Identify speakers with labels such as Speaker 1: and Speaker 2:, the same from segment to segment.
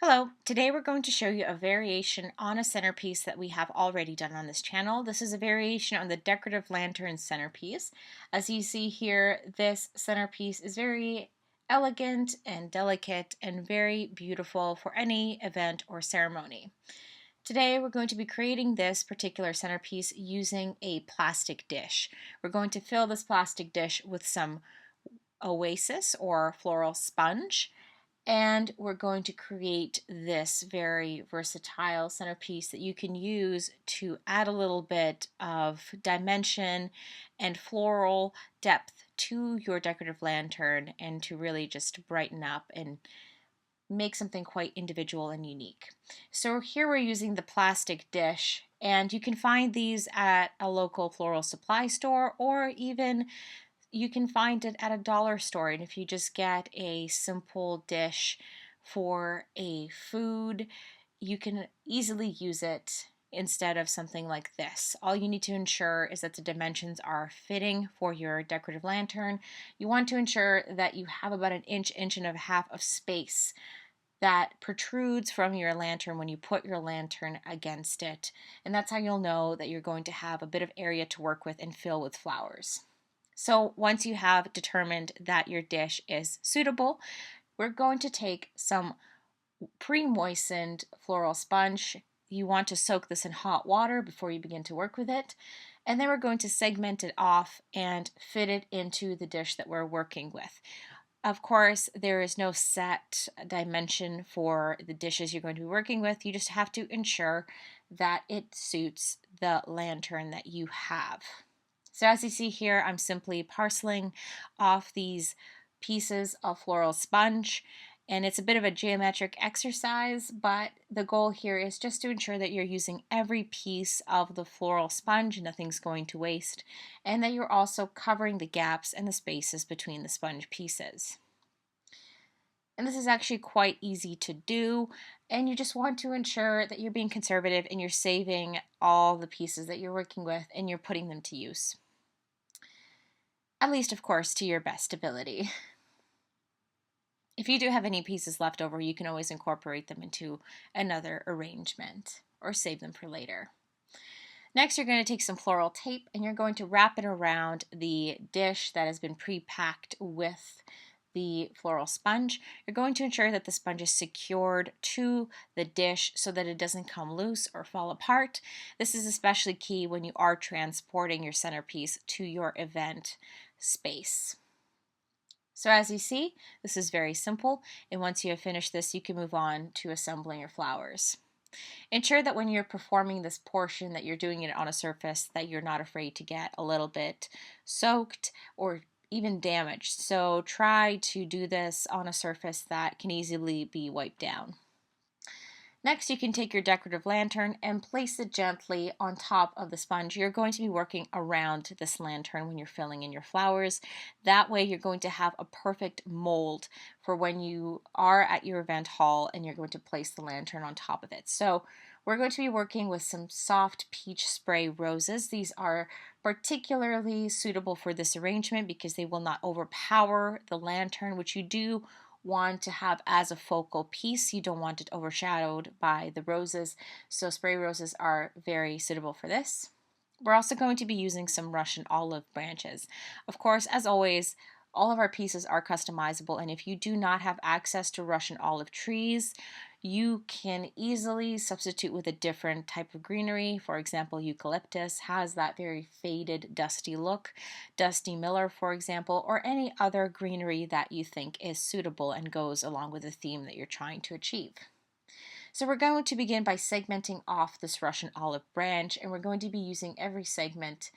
Speaker 1: Hello, today we're going to show you a variation on a centerpiece that we have already done on this channel. This is a variation on the decorative lantern centerpiece. As you see here, this centerpiece is very elegant and delicate and very beautiful for any event or ceremony. Today we're going to be creating this particular centerpiece using a plastic dish. We're going to fill this plastic dish with some oasis or floral sponge, and we're going to create this very versatile centerpiece that you can use to add a little bit of dimension and floral depth to your decorative lantern and to really just brighten up and make something quite individual and unique. So here we're using the plastic dish, and you can find these at a local floral supply store, or even you can find it at a dollar store. And if you just get a simple dish for a food, you can easily use it instead of something like this. All you need to ensure is that the dimensions are fitting for your decorative lantern. You want to ensure that you have about an inch, inch and a half of space that protrudes from your lantern when you put your lantern against it. And that's how you'll know that you're going to have a bit of area to work with and fill with flowers. So once you have determined that your dish is suitable, we're going to take some pre-moistened floral sponge. You want to soak this in hot water before you begin to work with it. And then we're going to segment it off and fit it into the dish that we're working with. Of course, there is no set dimension for the dishes you're going to be working with. You just have to ensure that it suits the lantern that you have. So as you see here, I'm simply parceling off these pieces of floral sponge, and it's a bit of a geometric exercise, but the goal here is just to ensure that you're using every piece of the floral sponge, nothing's going to waste, and that you're also covering the gaps and the spaces between the sponge pieces. And this is actually quite easy to do, and you just want to ensure that you're being conservative and you're saving all the pieces that you're working with and you're putting them to use. At least, of course, to your best ability. If you do have any pieces left over, you can always incorporate them into another arrangement or save them for later. Next, you're going to take some floral tape and you're going to wrap it around the dish that has been pre-packed with the floral sponge. You're going to ensure that the sponge is secured to the dish so that it doesn't come loose or fall apart. This is especially key when you are transporting your centerpiece to your event space. So as you see, this is very simple, and once you have finished this, you can move on to assembling your flowers. Ensure that when you're performing this portion that you're doing it on a surface that you're not afraid to get a little bit soaked or even damaged. So try to do this on a surface that can easily be wiped down. Next, you can take your decorative lantern and place it gently on top of the sponge. You're going to be working around this lantern when you're filling in your flowers. That way you're going to have a perfect mold for when you are at your event hall and you're going to place the lantern on top of it. So we're going to be working with some soft peach spray roses. These are particularly suitable for this arrangement because they will not overpower the lantern, which you do want to have as a focal piece. You don't want it overshadowed by the roses, so spray roses are very suitable for this. We're also going to be using some Russian olive branches. Of course, as always, all of our pieces are customizable, and if you do not have access to Russian olive trees, you can easily substitute with a different type of greenery. For example, eucalyptus has that very faded, dusty look. Dusty Miller, for example, or any other greenery that you think is suitable and goes along with the theme that you're trying to achieve. So we're going to begin by segmenting off this Russian olive branch, and we're going to be using every segment,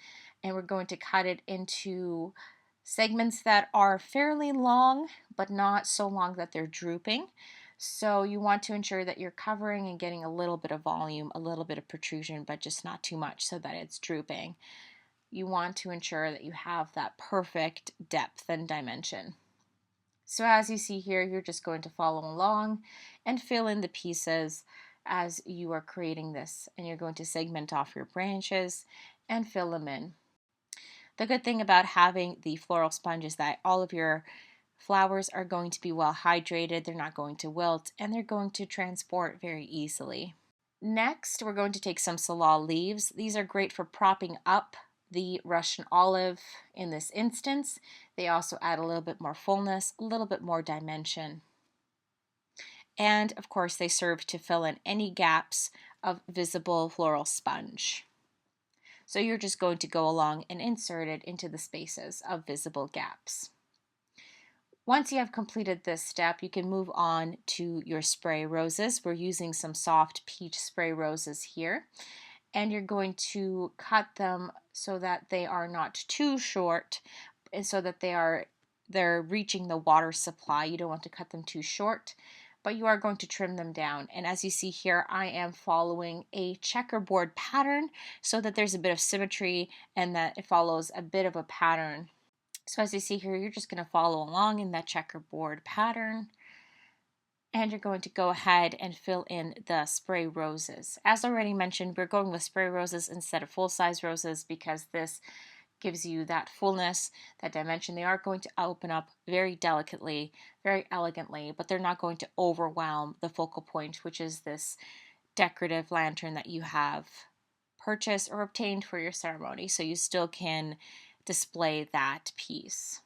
Speaker 1: and we're going to cut it into segments that are fairly long, but not so long that they're drooping. So you want to ensure that you're covering and getting a little bit of volume, a little bit of protrusion, but just not too much so that it's drooping. You want to ensure that you have that perfect depth and dimension. So as you see here, you're just going to follow along and fill in the pieces as you are creating this, and you're going to segment off your branches and fill them in. The good thing about having the floral sponge is that all of your flowers are going to be well hydrated, they're not going to wilt, and they're going to transport very easily. Next, we're going to take some salal leaves. These are great for propping up the Russian olive in this instance. They also add a little bit more fullness, a little bit more dimension. And of course, they serve to fill in any gaps of visible floral sponge. So you're just going to go along and insert it into the spaces of visible gaps. Once you have completed this step, you can move on to your spray roses. We're using some soft peach spray roses here, and you're going to cut them so that they are not too short and so that they're reaching the water supply. You don't want to cut them too short, but you are going to trim them down. And as you see here, I am following a checkerboard pattern so that there's a bit of symmetry and that it follows a bit of a pattern. So as you see here, you're just going to follow along in that checkerboard pattern. And you're going to go ahead and fill in the spray roses. As already mentioned, we're going with spray roses instead of full-size roses because this gives you that fullness, that dimension. They are going to open up very delicately, very elegantly, but they're not going to overwhelm the focal point, which is this decorative lantern that you have purchased or obtained for your ceremony. So you still can display that piece.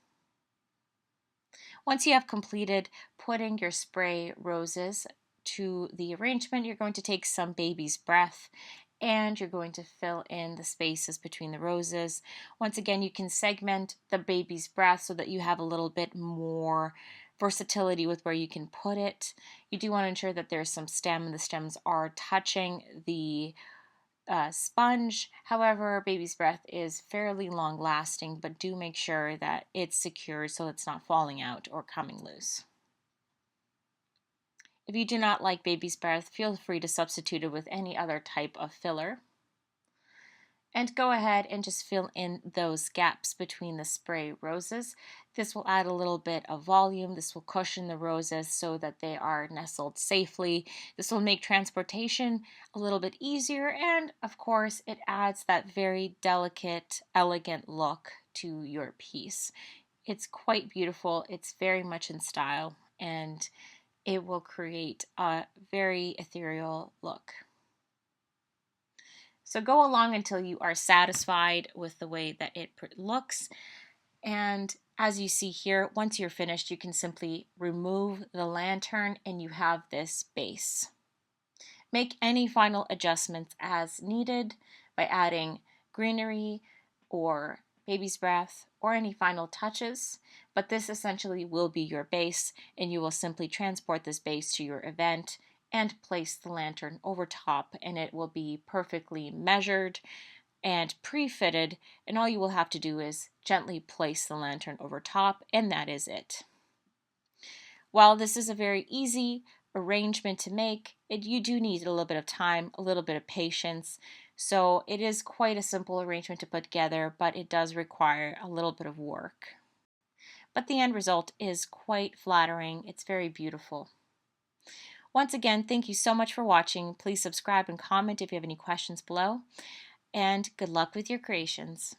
Speaker 1: Once you have completed putting your spray roses to the arrangement, you're going to take some baby's breath and you're going to fill in the spaces between the roses. Once again, you can segment the baby's breath so that you have a little bit more versatility with where you can put it. You do want to ensure that there's some stem and the stems are touching the sponge. However, baby's breath is fairly long lasting, but do make sure that it's secured so it's not falling out or coming loose. If you do not like baby's breath, feel free to substitute it with any other type of filler. And go ahead and just fill in those gaps between the spray roses. This will add a little bit of volume. This will cushion the roses so that they are nestled safely. This will make transportation a little bit easier, and of course it adds that very delicate, elegant look to your piece. It's quite beautiful. It's very much in style, and it will create a very ethereal look. So go along until you are satisfied with the way that it looks. And as you see here, once you're finished, you can simply remove the lantern and you have this base. Make any final adjustments as needed by adding greenery or baby's breath or any final touches, but this essentially will be your base, and you will simply transport this base to your event and place the lantern over top, and it will be perfectly measured and pre-fitted, and all you will have to do is gently place the lantern over top, and that is it. While this is a very easy arrangement to make, you do need a little bit of time, a little bit of patience. So it is quite a simple arrangement to put together, but it does require a little bit of work. But the end result is quite flattering. It's very beautiful. Once again, thank you so much for watching. Please subscribe and comment if you have any questions below. And good luck with your creations.